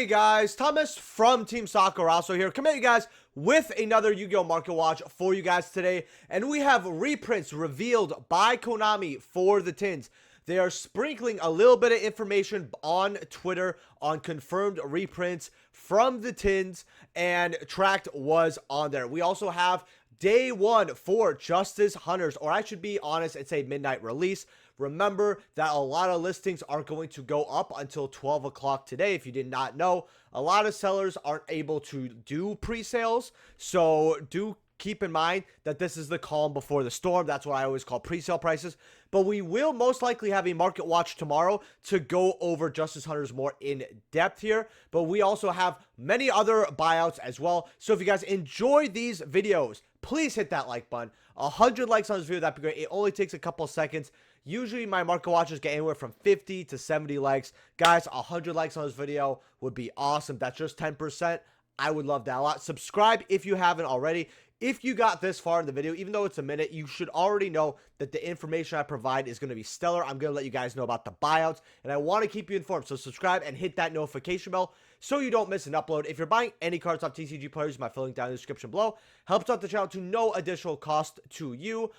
Guys, Thomas from Team Soccer also here, coming at you guys with another Yu-Gi-Oh! Market Watch for you guys today. And we have reprints revealed by Konami for the tins. They are sprinkling a little bit of information on Twitter on confirmed reprints from the tins, and Tracked was on there. We also have day one for Justice Hunters, or I should be honest and say midnight release. Remember that a lot of listings aren't going to go up until 12 o'clock today. If you did not know, a lot of sellers aren't able to do pre-sales, so do keep in mind that this is the calm before the storm. That's what I always call pre-sale prices. But we will most likely have a market watch tomorrow to go over Justice Hunters more in depth here. But we also have many other buyouts as well. So if you guys enjoy these videos, please hit that like button. 100 likes on this video, that'd be great. It only takes a couple seconds. Usually my market watches get anywhere from 50 to 70 likes. Guys, 100 likes on this video would be awesome. That's just 10%. I would love that a lot. Subscribe if you haven't already. If you got this far in the video, even though it's a minute, you should already know that the information I provide is going to be stellar. I'm going to let you guys know about the buyouts, and I want to keep you informed. So subscribe and hit that notification bell so you don't miss an upload. If you're buying any cards off TCG Players, my affiliate link down in the description below. Helps out the channel to no additional cost to you.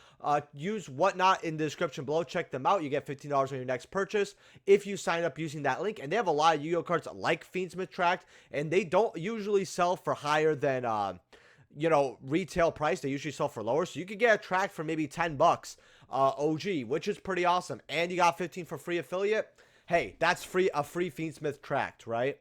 Use Whatnot in the description below. Check them out. You get $15 on your next purchase if you sign up using that link. And they have a lot of Yu-Gi-Oh cards like Fiendsmith Tracked, and they don't usually sell for higher than retail price. They usually sell for lower, so you could get a track for maybe 10 bucks OG, which is pretty awesome. And you got 15 for free affiliate. Hey, that's a free Fiendsmith Tracked, right?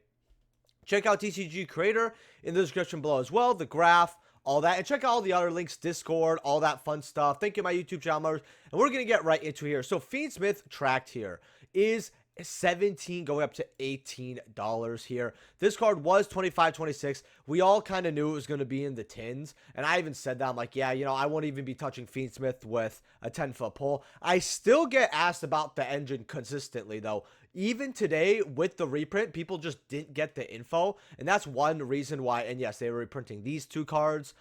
Check out TCG Creator in the description below as well, the graph, all that, and check out all the other links, Discord, all that fun stuff. Thank you, my YouTube channel members, and we're gonna get right into here. So Fiendsmith Tracked here is $17 going up to $18 here. This card was $25.26. We all kind of knew it was going to be in the tins, and I even said that. I'm like, yeah, I won't even be touching Fiendsmith with a 10-foot pole. I still get asked about the engine consistently, though. Even today with the reprint, people just didn't get the info, and that's one reason why. And yes, they were reprinting these two cards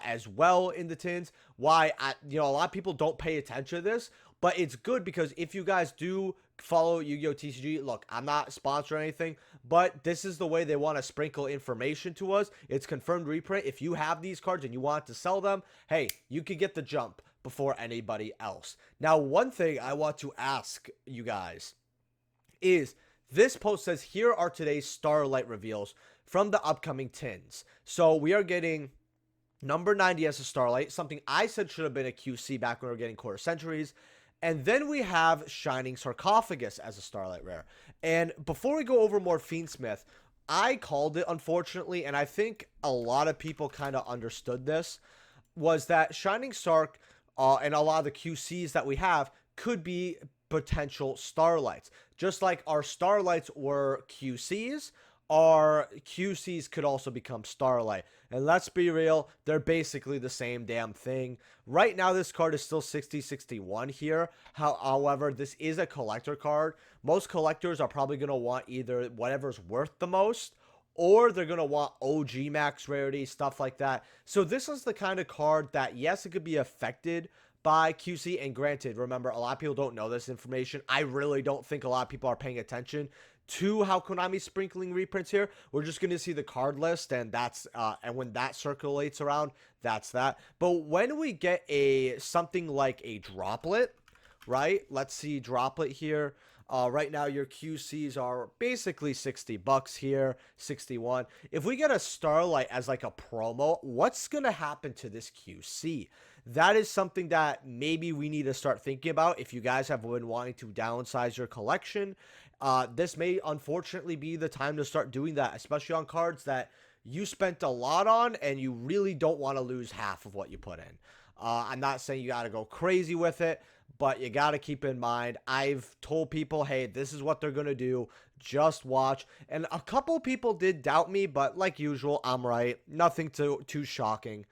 as well in the tins. Why a lot of people don't pay attention to this, but it's good because if you guys do follow Yu-Gi-Oh! TCG, look, I'm not sponsoring anything, but this is the way they want to sprinkle information to us. It's confirmed reprint. If you have these cards and you want to sell them, hey, you could get the jump before anybody else. Now, one thing I want to ask you guys is, this post says, here are today's Starlight reveals from the upcoming tins. So we are getting number 90 as a Starlight, something I said should have been a QC back when we were getting quarter centuries. And then we have Shining Sarcophagus as a Starlight rare. And before we go over more Fiendsmith, I called it, unfortunately, and I think a lot of people kind of understood this, was that Shining Sarc and a lot of the QCs that we have could be potential Starlights. Just like our Starlights were QCs, our QCs could also become Starlight. And let's be real, they're basically the same damn thing. Right now, this card is still 60-61 here. However, this is a collector card. Most collectors are probably going to want either whatever's worth the most, or they're going to want OG max rarity, stuff like that. So this is the kind of card that, yes, it could be affected by QC. And granted, remember, a lot of people don't know this information. I really don't think a lot of people are paying attention to how Konami's sprinkling reprints here. We're just going to see the card list, and that's and when that circulates around, that's that. But when we get something like a droplet, right? Let's see droplet here. Right now, your QCs are basically 60 bucks here, 61. If we get a Starlight as like a promo, what's going to happen to this QC? That is something that maybe we need to start thinking about. If you guys have been wanting to downsize your collection, this may unfortunately be the time to start doing that, especially on cards that you spent a lot on and you really don't want to lose half of what you put in. I'm not saying you got to go crazy with it, but you got to keep in mind, I've told people, hey, this is what they're going to do. Just watch. And a couple people did doubt me, but like usual, I'm right. Nothing too shocking.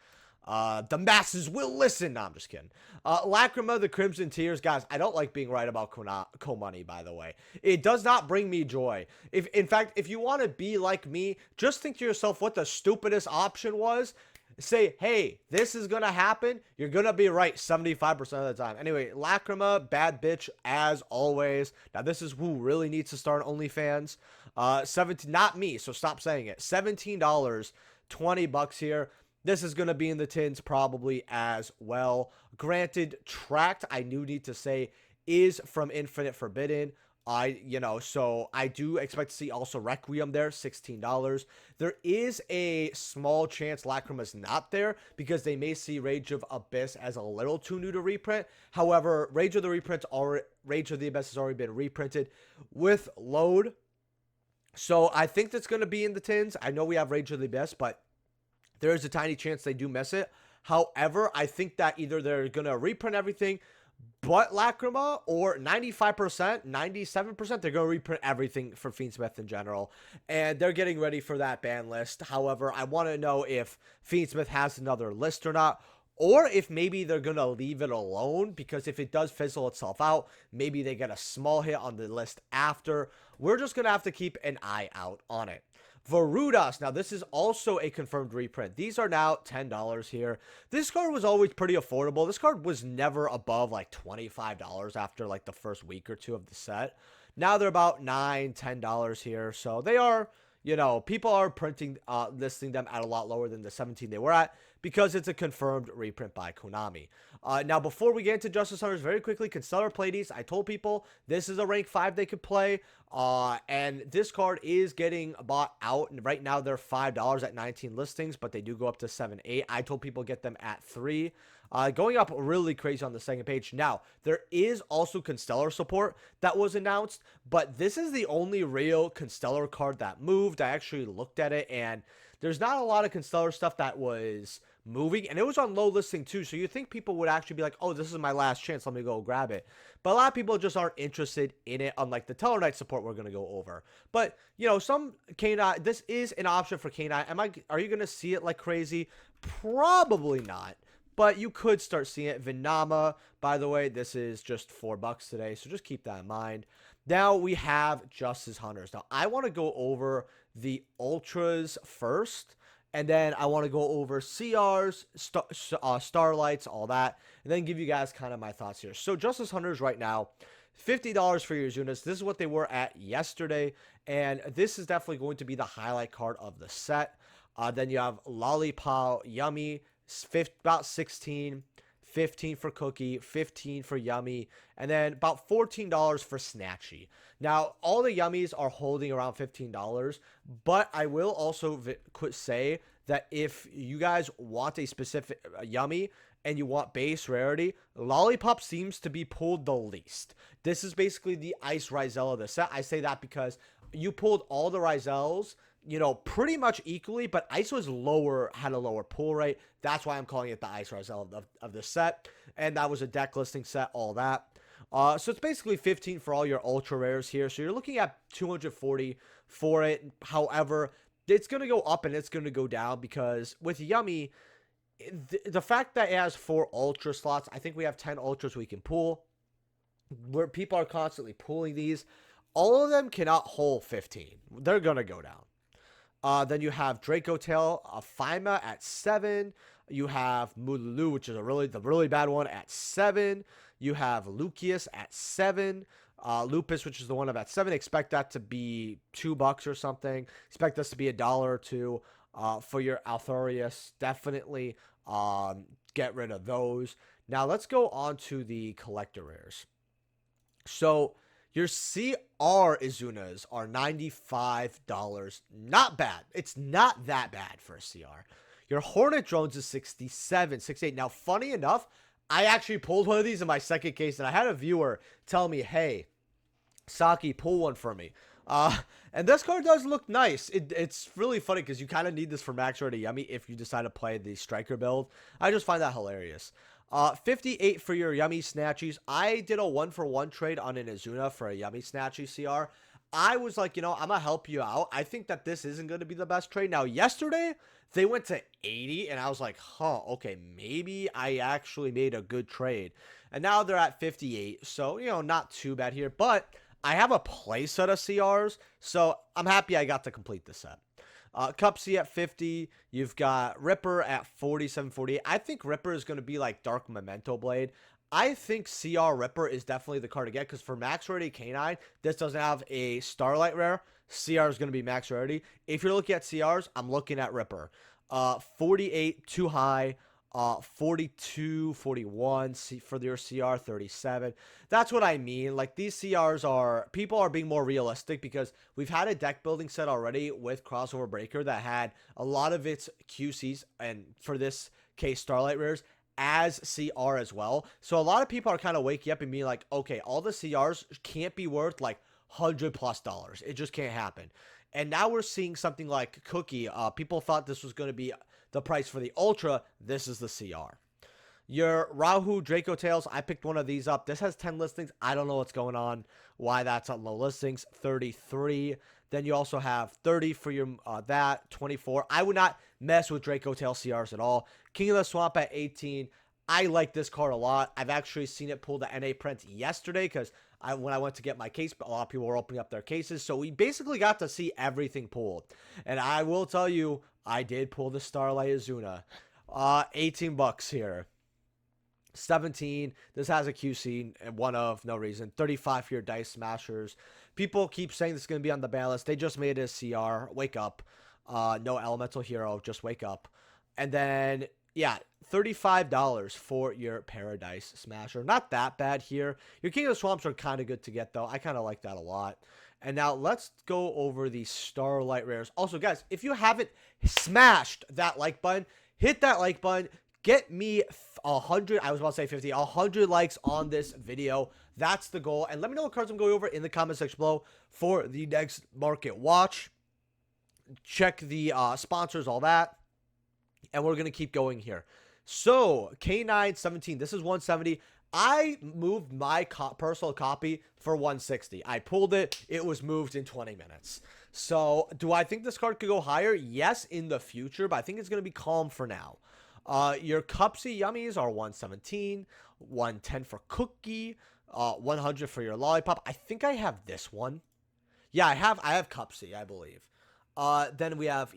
The masses will listen. No, I'm just kidding. Lacrima, the Crimson Tears. Guys, I don't like being right about Co-Money, by the way. It does not bring me joy. In fact, if you want to be like me, just think to yourself what the stupidest option was. say, hey, this is going to happen, you're going to be right 75% of the time. Anyway, Lacrima, bad bitch as always. Now, this is who really needs to start OnlyFans. 17, not me, so stop saying it. $17, 20 bucks here. This is going to be in the tins probably as well. Granted, Tracked, I do need to say, is from Infinite Forbidden. So I do expect to see also Requiem there, $16. There is a small chance Lacrima's not there because they may see Rage of Abyss as a little too new to reprint. However, Rage of the Abyss has already been reprinted with Load. So I think that's going to be in the tins. I know we have Rage of the Abyss, but there is a tiny chance they do miss it. However, I think that either they're going to reprint everything but Lacrima, or 95%, 97%, they're going to reprint everything for Fiendsmith in general. And they're getting ready for that ban list. However, I want to know if Fiendsmith has another list or not. Or if maybe they're going to leave it alone, because if it does fizzle itself out, maybe they get a small hit on the list after. We're just going to have to keep an eye out on it. Varudas. Now, this is also a confirmed reprint. These are now $10 here. This card was always pretty affordable. This card was never above like $25 after like the first week or two of the set. Now they're about $9, $10 here. So they are, people are listing them at a lot lower than the 17 they were at because it's a confirmed reprint by Konami. Now, before we get into Justice Hunters, very quickly, Constellar play these. I told people this is a rank 5 they could play. And this card is getting bought out. And right now, they're $5 at 19 listings, but they do go up to 7, 8. I told people get them at 3. Going up really crazy on the second page. Now, there is also Constellar support that was announced, but this is the only real Constellar card that moved. I actually looked at it, and there's not a lot of Constellar stuff that was moving, and it was on low listing too, so you think people would actually be like, oh, this is my last chance, let me go grab it. But a lot of people just aren't interested in it, unlike the Talon Knights support we're going to go over. But, some K9, this is an option for K9. Are you going to see it like crazy? Probably not. But you could start seeing it. Vinama, by the way, this is just $4 today, so just keep that in mind. Now we have Justice Hunters. Now, I want to go over the Ultras first, and then I want to go over CRs, Starlights, all that, and then give you guys kind of my thoughts here. So Justice Hunters right now, $50 for your Zunas. This is what they were at yesterday, and this is definitely going to be the highlight card of the set. Then you have Lollipop, Yummy, about 16, 15 for Cookie, 15 for Yummy, and then about $14 for Snatchy. Now, all the Yummies are holding around $15, but I will also say that if you guys want a specific Yummy and you want base rarity, Lollipop seems to be pulled the least. This is basically the Ice Rizella of the set. I say that because you pulled all the Rizels, pretty much equally, but Ice was had a lower pull rate. That's why I'm calling it the Ice Rizella of the set. And that was a deck listing set, all that. So it's basically 15 for all your ultra rares here. So you're looking at 240 for it. However, it's going to go up and it's going to go down because with Yummy, the fact that it has 4 ultra slots, I think we have 10 ultras we can pull. Where people are constantly pulling these, all of them cannot hold 15. They're going to go down. Then you have Draco Tail, Fima at 7. You have Mululu, which is the really bad one, at 7. You have Lucius at 7. Lupus, which is the one at 7. Expect that to be $2 or something. Expect this to be $1 or $2. For your Althorius, definitely get rid of those. Now let's go on to the collector rares. So your CR Izunas are $95. Not bad. It's not that bad for a CR. Your Hornet Drones is $67, $68. Now, funny enough, I actually pulled one of these in my second case, and I had a viewer tell me, hey, Saki, pull one for me. And this card does look nice. It's really funny because you kind of need this for max rate Yummy if you decide to play the Striker build. I just find that hilarious. 58 for your Yummy Snatchies. I did a 1-for-1 trade on an Izuna for a Yummy Snatchy CR. I was like, I'm going to help you out. I think that this isn't going to be the best trade. Now, yesterday, they went to 80, and I was like, okay, maybe I actually made a good trade. And now they're at 58, so, not too bad here. But I have a play set of CRs, so I'm happy I got to complete this set. Cup C at 50. You've got Ripper at 47, 48. I think Ripper is going to be like Dark Memento Blade. I think CR Ripper is definitely the card to get because for max rarity K9, this doesn't have a Starlight rare. CR is going to be max rarity. If you're looking at CRs, I'm looking at Ripper. 48 too high. 42, 41 for your CR, 37. That's what I mean. Like these CRs are, people are being more realistic because we've had a deck building set already with Crossover Breaker that had a lot of its QCs and for this case Starlight rares as CR as well. So a lot of people are kind of waking up and being like, okay, all the CRs can't be worth like $100+. It just can't happen. And now we're seeing something like Cookie. People thought this was going to be the price for the Ultra. This is the CR. Your Rahu Draco Tails, I picked one of these up. This has 10 listings. I don't know what's going on, why that's on low listings. 33. Then you also have 30 for your that, 24. I would not mess with Draco Tail CRs at all. King of the Swamp at 18. I like this card a lot. I've actually seen it pull the NA print yesterday because when I went to get my case, a lot of people were opening up their cases. So we basically got to see everything pulled. And I will tell you, I did pull the Starlight Azuna. $18 here. 17. This has a QC and one of no reason. 35 for your Dice Smashers. People keep saying this is going to be on the ban list. They just made it a CR. Wake up. No Elemental Hero. Just wake up. And then, yeah, $35 for your Paradise Smasher. Not that bad here. Your King of the Swamps are kind of good to get, though. I kind of like that a lot. And now let's go over the Starlight rares. Also, guys, if you haven't smashed that like button, hit that like button. Get me 100, I was about to say 50, 100 likes on this video. That's the goal. And let me know what cards I'm going over in the comment section below for the next market watch. Check the sponsors, all that. And we're going to keep going here. So, K9 17, this is 170. I moved my personal copy for 160. I pulled it. It was moved in 20 minutes. So, do I think this card could go higher? Yes, in the future, but I think it's going to be calm for now. Your Cupsy Yummies are 117, 110 for Cookie, 100 for your Lollipop. I think I have this one. Yeah, I have Cupsy, I believe. Then we have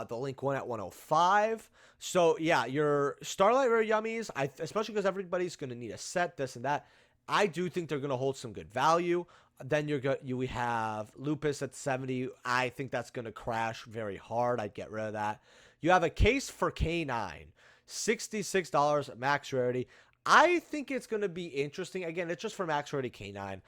the Link one at 105. So, yeah, your Starlight Rare Yummies, especially because everybody's going to need a set, this and that. I do think they're going to hold some good value. Then we have Lupus at 70. I think that's going to crash very hard. I'd get rid of that. You have a case for K9. $66 max rarity. I think it's going to be interesting. Again, it's just for max rarity K9.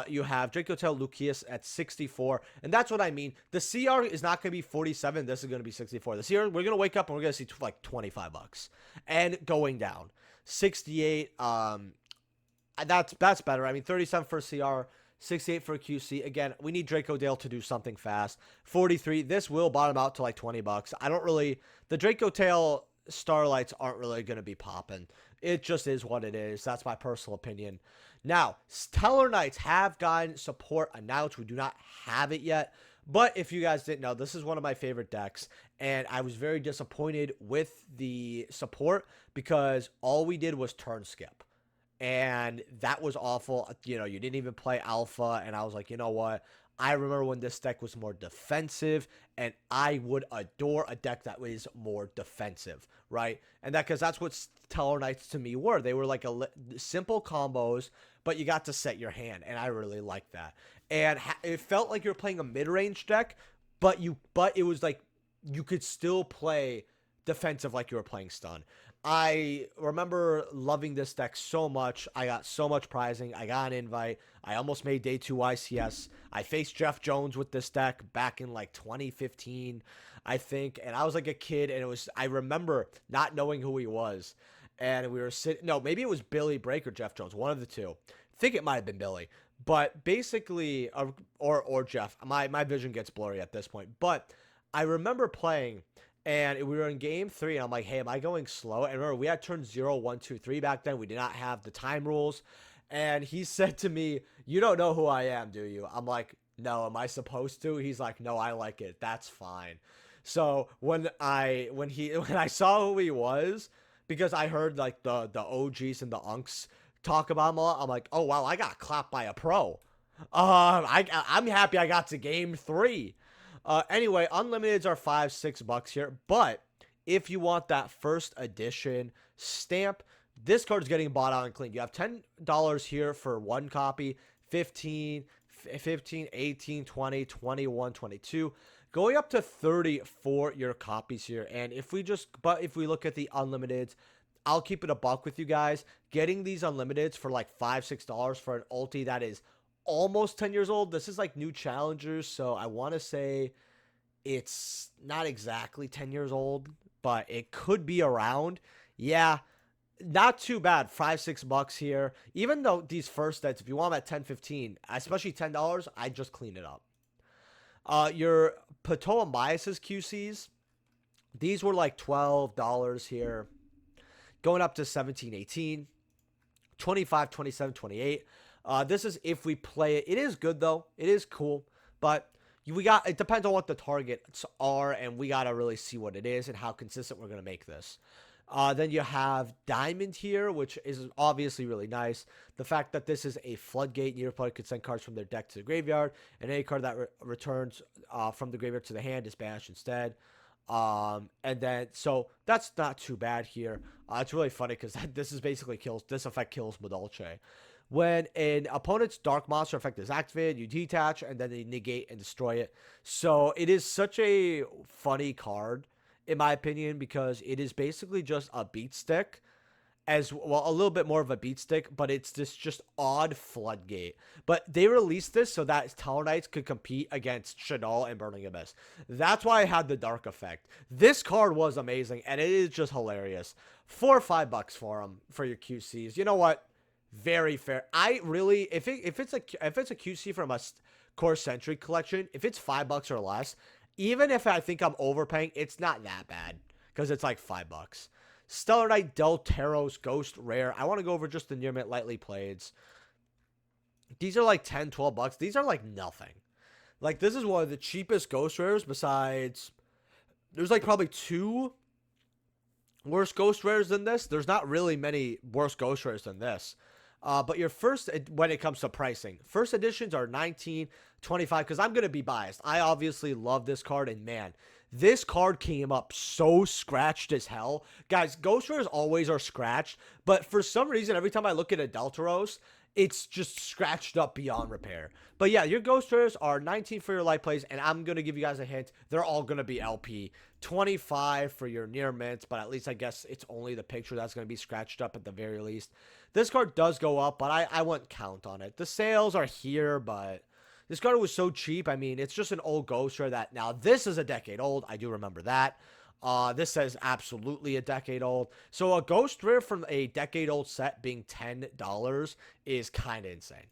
You have Dracotail Lucius at 64. And that's what I mean. The CR is not going to be 47. This is going to be 64. The CR, we're going to wake up and we're going to see like $25. And going down. 68. That's better. I mean, 37 for CR. 68 for QC. Again, we need Dracodale to do something fast. 43. This will bottom out to like $20. I don't really... The Dracotail Starlights aren't really going to be popping. It just is what it is. That's my personal opinion. Now, Talon Knights have gotten support announced. We do not have it yet. But if you guys didn't know, this is one of my favorite decks. And I was very disappointed with the support because all we did was turn skip. And that was awful. You know, you didn't even play alpha. And I was like, you know what? I remember when this deck was more defensive, and I would adore a deck that was more defensive, right? And because that's what Talon Knights to me were. They were like simple combos, but you got to set your hand, and I really liked that. And it felt like you were playing a mid-range deck, but it was like you could still play defensive like you were playing stun. I remember loving this deck so much. I got so much prizing. I got an invite. I almost made day 2 ICS. I faced Jeff Jones with this deck back in like 2015, I think. And I was like a kid, and I remember not knowing who he was. And we were sitting, no, maybe it was Billy Brake or Jeff Jones, one of the two. I think it might have been Billy. But basically, or Jeff, my vision gets blurry at this point. But I remember playing, and we were in game 3, and I'm like, hey, am I going slow? And remember, we had turn 0, 1, 2, 3 back then. We did not have the time rules. And he said to me, you don't know who I am, do you? I'm like, no, am I supposed to? He's like, no, I like it. That's fine. So when I saw who he was, because I heard like the OGs and the unks talk about him a lot, I'm like, oh, wow, I got clapped by a pro. I'm happy I got to game 3. Anyway, unlimiteds are $5-6 here, but if you want that first edition stamp, this card is getting bought out and clean. You have $10 here for one copy, 15, 15, 18, 20, 21, 22, going up to 30 for your copies here. And if we look at the unlimiteds, I'll keep it a buck with you guys. Getting these unlimiteds for like $5-6 for an ulti that is almost 10 years old. This is like new challengers, so I want to say it's not exactly 10 years old, but it could be around. Yeah, not too bad. $5-6 here. Even though these first sets, if you want them at 10, 15, especially $10, I just clean it up. Your Patoa Mias's QCs, these were like $12 here, going up to 17, 18, 25, 27, 28. This is if we play it. It is good though. It is cool, but it depends on what the targets are, and we gotta really see what it is and how consistent we're gonna make this. Then you have Diamond here, which is obviously really nice. The fact that this is a floodgate, your opponent could send cards from their deck to the graveyard, and any card that returns from the graveyard to the hand is banished instead. And then, so that's not too bad here. It's really funny because this effect kills Madolche. When an opponent's Dark Monster effect is activated, you detach, and then they negate and destroy it. So it is such a funny card, in my opinion, because it is basically just a beat stick, as well, a little bit more of a beat stick, but it's this just odd floodgate. But they released this so that Talon Knights could compete against Chanel and Burning Abyss. That's why I had the Dark effect. This card was amazing, and it is just hilarious. $4 or $5 for them for your QCs. You know what? Very fair. I really, if it's a QC from a Core Century collection, if it's $5 or less, even if I think I'm overpaying, it's not that bad because it's like $5. Stellar Knight Del Taro's Ghost Rare. I want to go over just the near mint lightly playeds. These are like $10, $12. These are like nothing. Like, this is one of the cheapest Ghost Rares besides, there's like probably two worse Ghost Rares than this. There's not really many worse Ghost Rares than this. But your first, when it comes to pricing, first editions are 19, 25, because I'm going to be biased. I obviously love this card, and man, this card came up so scratched as hell. Guys, Ghost Rares always are scratched, but for some reason, every time I look at a Deltaros, it's just scratched up beyond repair. But yeah, your Ghost Rares are 19 for your light plays, and I'm going to give you guys a hint. They're all going to be LP. 25 for your near mints, but at least I guess it's only the picture that's going to be scratched up at the very least. This card does go up, but I wouldn't count on it. The sales are here, but this card was so cheap. I mean, it's just an old Ghost Rare that now this is a decade old. I do remember that. This says absolutely a decade old. So a Ghost Rare from a decade old set being $10 is kind of insane.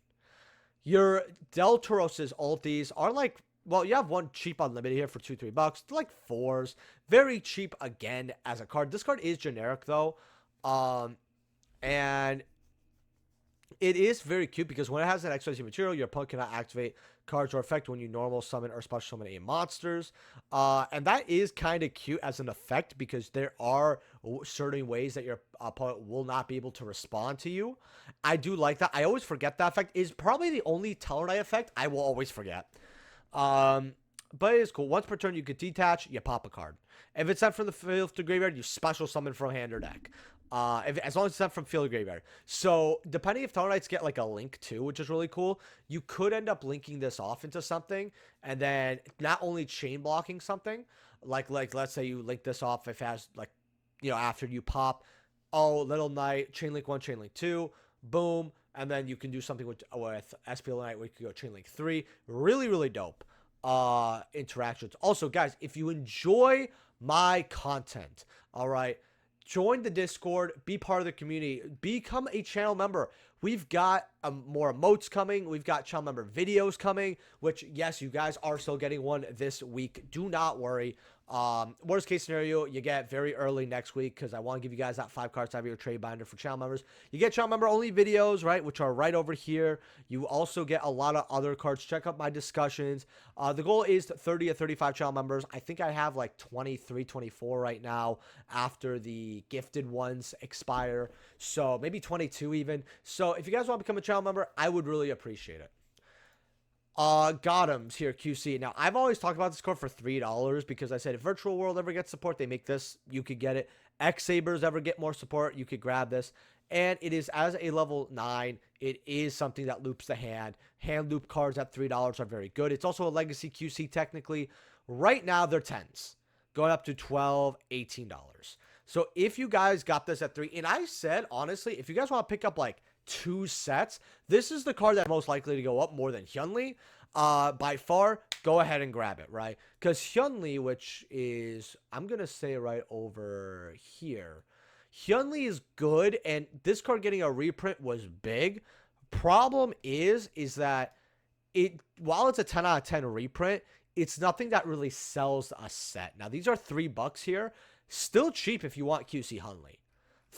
Your Deltaros's ultis are like, well, you have one cheap unlimited here for $2-3. They're like $4s. Very cheap again as a card. This card is generic though. And it is very cute because when it has an XYZ material, your opponent cannot activate cards or effect when you normal summon or special summon 8 monsters. And that is kind of cute as an effect because there are certain ways that your opponent will not be able to respond to you. I do like that. I always forget that effect. Is probably the only Talon Knight effect I will always forget. But it is cool. Once per turn, you could detach, you pop a card. If it's sent from the field to graveyard, you special summon from hand or deck. As long as it's sent from field or graveyard. So, depending if Talon Knights get like a link too, which is really cool, you could end up linking this off into something, and then not only chain blocking something, like let's say you link this off if it has like, you know, after you pop, oh, Little Knight, chain link 1, chain link 2, boom, and then you can do something with SPL Knight where you can go chain link 3. Really, really dope interactions. Also, guys, if you enjoy my content, all right, join the Discord, be part of the community, become a channel member. We've got more emotes coming. We've got channel member videos coming, which, yes, you guys are still getting one this week. Do not worry. Worst case scenario, you get very early next week because I want to give you guys that 5 cards to have your trade binder for channel members. You get channel member only videos, right, which are right over here. You also get a lot of other cards. Check out my discussions. The goal is 30 to 35 channel members. I think I have like 23, 24 right now after the gifted ones expire. So maybe 22 even. So if you guys want to become a channel member, I would really appreciate it. Gotham's here, QC. Now, I've always talked about this card for $3 because I said if Virtual World ever gets support, they make this, you could get it. X-Sabers ever get more support, you could grab this. And it is as a level 9, it is something that loops the hand. Hand loop cards at $3 are very good. It's also a legacy QC technically. Right now, they're 10s, going up to $12, $18. So if you guys got this at 3, and I said, honestly, if you guys want to pick up like 2 sets, this is the card that's most likely to go up more than Hyunli. By far, go ahead and grab it, right? Because Hyunli, which is, I'm going to say right over here, Hyunli is good, and this card getting a reprint was big. Problem is that while it's a 10 out of 10 reprint, it's nothing that really sells a set. Now, these are $3 here. Still cheap if you want QC Hyunli.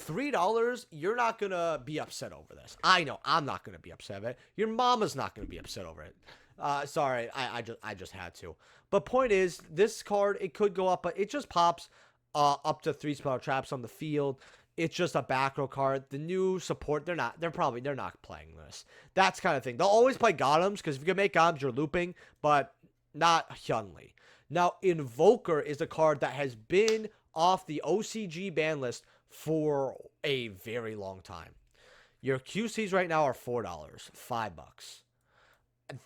$3, you're not going to be upset over this. I know, I'm not going to be upset over it. Your mama's not going to be upset over it. Sorry, I just had to. But point is, this card, it could go up, but it just pops up to 3-spell traps on the field. It's just a back row card. The new support, they're not playing this. That's kind of thing. They'll always play Gothams, because if you can make Gothams, you're looping, but not Hyunli. Now, Invoker is a card that has been off the OCG ban list for a very long time. Your QCs right now are $4, $5.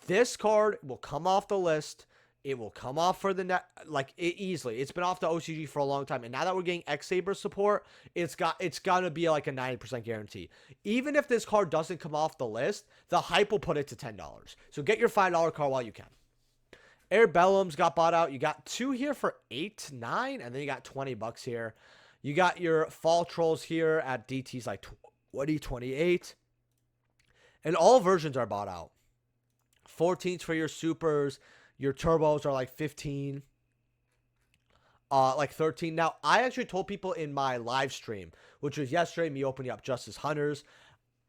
This card will come off the list. It will come off for the net, like easily. It's been off the OCG for a long time, and now that we're getting X-Saber support, it's gonna be like a 90% guarantee. Even if this card doesn't come off the list, the hype will put it to $10. So get your $5 card while you can. Air Bellums got bought out. You got 2 here for $8, $9, and then you got $20 here. You got your Fall Trolls here at DTs like 20, 28. And all versions are bought out. 14s for your supers. Your turbos are like 15. Like 13. Now, I actually told people in my live stream, which was yesterday, me opening up Justice Hunters.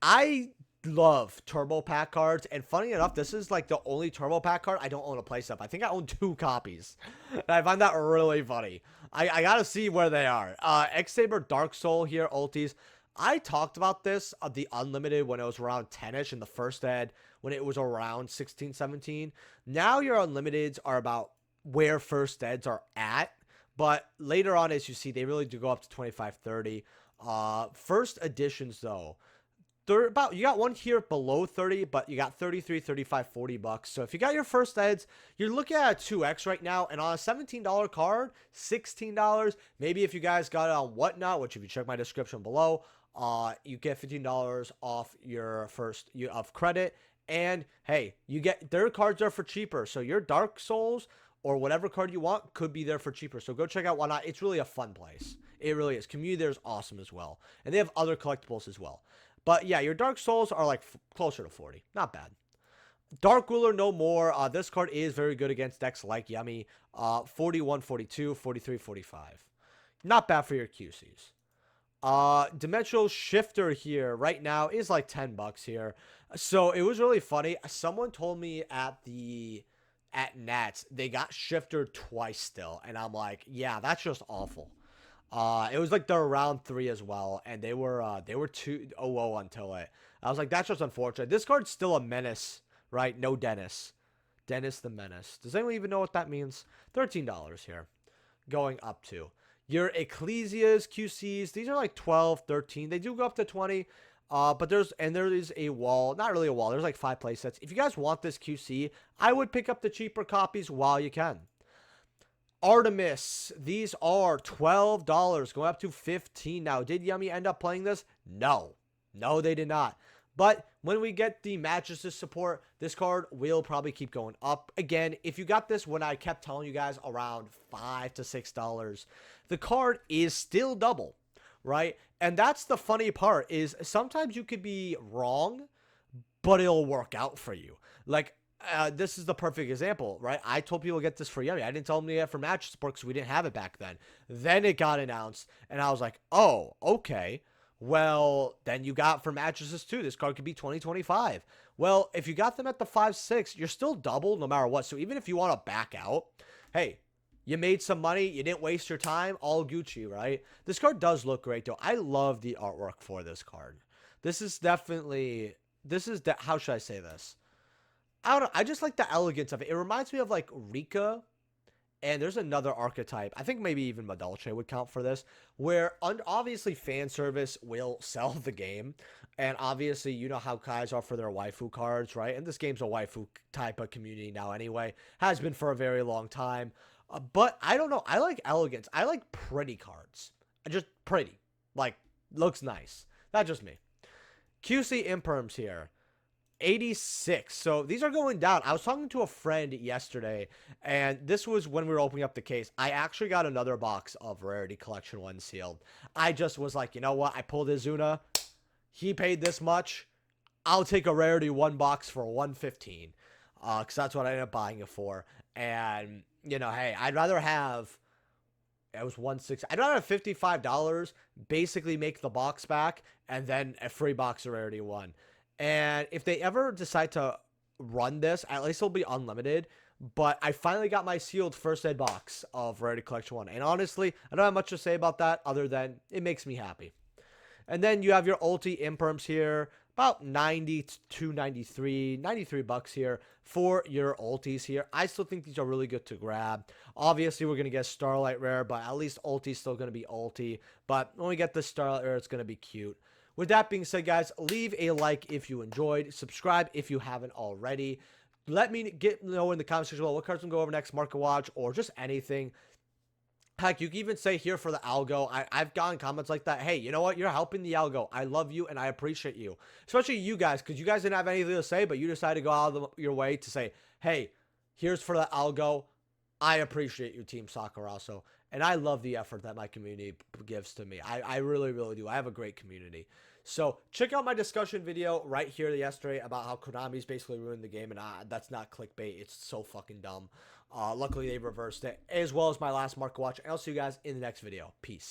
I love turbo pack cards, and funny enough, this is like the only turbo pack card I don't own a place of. I think I own 2 copies, and I find that really funny. I gotta see where they are. X-Saber Dark Soul here, ultis. I talked about this the unlimited when it was around 10ish in the first ed, when it was around 16, 17. Now your unlimiteds are about where first eds are at, but later on, as you see, they really do go up to 25, 30. First editions though, they're about, you got one here below 30, but you got 33, 35, $40. So if you got your first eds, you're looking at a 2x right now, and on a $17 card, $16. Maybe if you guys got it on Whatnot, which if you check my description below, you get $15 off your first of credit. And hey, you get their cards are for cheaper. So your Dark Souls or whatever card you want could be there for cheaper. So go check out Whatnot. It's really a fun place. It really is. Community there is awesome as well. And they have other collectibles as well. But yeah, your Dark Souls are like closer to 40. Not bad. Dark Ruler, no more. This card is very good against decks like Yummy. 41, 42, 43, 45. Not bad for your QCs. Dimensional Shifter here right now is like $10 here. So it was really funny. Someone told me at Nats they got Shifter twice still, and I'm like, yeah, that's just awful. It was like their round 3 as well, and they were 2-0 until it. I was like, that's just unfortunate. This card's still a menace, right? No Dennis. Dennis the Menace. Does anyone even know what that means? $13 here. Going up to. Your Ecclesias, QCs, these are like 12, 13. They do go up to 20. But there is a wall, not really a wall. There's like 5 play sets. If you guys want this QC, I would pick up the cheaper copies while you can. Artemis, these are $12, going up to 15 now. Did Yummy end up playing this? No. No, they did not. But when we get the mattresses support, this card will probably keep going up. Again, if you got this when I kept telling you guys around $5 to $6, the card is still double, right? And that's the funny part, is sometimes you could be wrong, but it'll work out for you. Like, this is the perfect example, right? I told people to get this for Yummy. I didn't tell them to get it for mattress support because we didn't have it back then. Then it got announced, and I was like, oh, okay. Well, then you got for mattresses too. This card could be 2025. Well, if you got them at the 5-6, you're still double no matter what. So even if you want to back out, hey, you made some money. You didn't waste your time. All Gucci, right? This card does look great, though. I love the artwork for this card. This is definitely, how should I say this? I don't know. I just like the elegance of it. It reminds me of like Rika. And there's another archetype, I think maybe even Madolche would count for this, where obviously fan service will sell the game. And obviously, you know how guys are for their waifu cards, right? And this game's a waifu type of community now anyway. Has been for a very long time. But I don't know. I like elegance. I like pretty cards. Just pretty. Like, looks nice. That's just me. QC Imperms here. 86. So these are going down. I was talking to a friend yesterday, and this was when we were opening up the case. I actually got another box of Rarity Collection 1 sealed. I just was like, you know what? I pulled Izuna. He paid this much. I'll take a Rarity 1 box for 115. Because that's what I ended up buying it for. And, you know, hey, I'd rather have... It was 160. I'd rather have $55, basically make the box back, and then a free box of Rarity 1. And if they ever decide to run this, at least it'll be unlimited. But I finally got my sealed first ed box of Rarity Collection 1. And honestly, I don't have much to say about that other than it makes me happy. And then you have your ulti imperms here. About 90 to 93 bucks here for your ultis here. I still think these are really good to grab. Obviously, we're going to get Starlight Rare, but at least ulti's still going to be ulti. But when we get the Starlight Rare, it's going to be cute. With that being said, guys, leave a like if you enjoyed. Subscribe if you haven't already. Let me know in the comment section below what cards can go over next Market Watch or just anything. Heck, you can even say here for the algo. I've gotten comments like that. Hey, you know what? You're helping the algo. I love you and I appreciate you. Especially you guys, because you guys didn't have anything to say, but you decided to go out of your way to say, hey, here's for the algo. I appreciate you, Team Sakurazo. And I love the effort that my community gives to me. I really, really do. I have a great community. So check out my discussion video right here yesterday about how Konami's basically ruined the game, and that's not clickbait. It's so fucking dumb. Luckily, they reversed it, as well as my last Market Watch. And I'll see you guys in the next video. Peace.